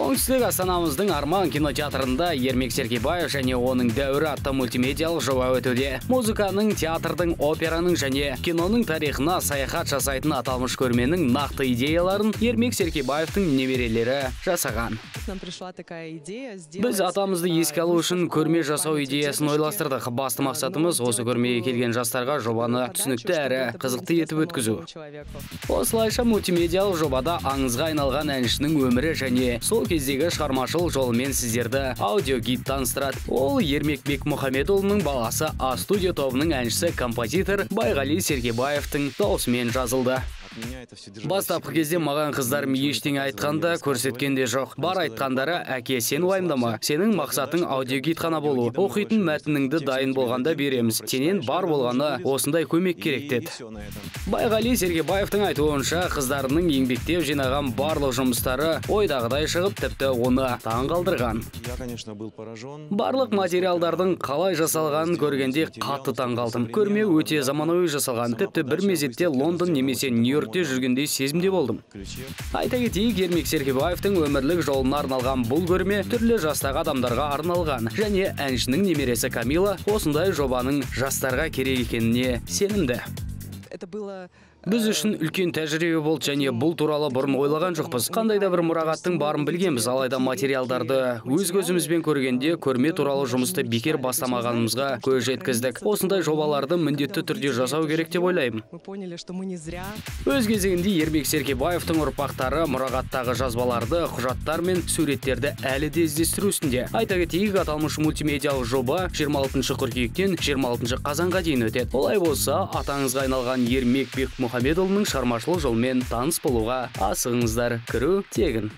Оңтүстік Астанамыздың Арман кинотеатрында Ермек Сергебаев және оның дәуірі атты мультимедиялық жоба өтуде. Музыканың, театрдың, операның және киноның тарихына саяхат жасайтын аталмыш көрменің нақты идеяларын Ермек Сергебаевтың немерелері жасаған. Біз атамызды еске алу үшін көрме жасау идеясын ойластырдық. Басты мақсатымыз осы көрмеге келген жастарға жобаны түсінікті әрі қызықты етіп өткізу. Осылайша мультимедиялық жобада аңызға айналған әншінің өмірі және сол кездегі шығармашылық жолымен сіздерді аудиогид таныстырады. Ол Ермек Бекмұхамедұлының баласы А-студия тобының әншісі композитор Байғали Сергебаевтың даусымен жазылды. Бастапқы кезде маған қыздарым ештеңе айтқанда көрсеткенде жоқ. Бар айтқандары: әке, сен уайымдама, сенің мақсатың аудиогид қана болу. Оқитын мәтініңді дайын болғанда береміз. Сенен бар болғаны осындай көмек керек деді. Байғали Сергебаевтың айтуынша, қыздарының еңбектеп жинаған барлық жұмыстары ойдағыдай шығып, тіпті оны таң қалдырған. Барлық материалдардың қалай жасалғанын көргенде қатты таң қалдым. Көрме өте заманауи жасалған. Тіпті бір мезетте Лондон немесе Нью-Йоркте жүргендей сезімде болдым. Айта кетейік, Ермек Сергебаевтың өмірлік жолына арналған бұл көрме түрлі жастағы адамдарға арналған, және әншінің немересі Камила осындай жобаның жастарға керек екеніне сенімді. Біз үшін үлкен тәжірибе болды, және бұл туралы бұрын ойлаған жоқпыз. Қандай да бір мұрағаттың барын білгенбіз, алайда материалдарды өз көзімізбен көргенде көрме туралы жұмысты бекер бастамағанымызға көз жеткіздік. Осындай жобаларды міндетті түрде жасау керек деп ойлаймын. Өз кезегінде Ермек Сергебаевтың ұрпақтары мұрағаттағы жазбаларды, құжаттар мен суреттерді әлі де іздестіру үстінде. Айта кетейік, аталмыш мультимедиялық жоба 26 қыркүйектен 26 қазанға дейін өтеді. Олай болса, атаңызға айналған Ермек Бекмұхамедұлының шығармашылық жолмен таныс болуға асығыңыздар. Кіру тегін.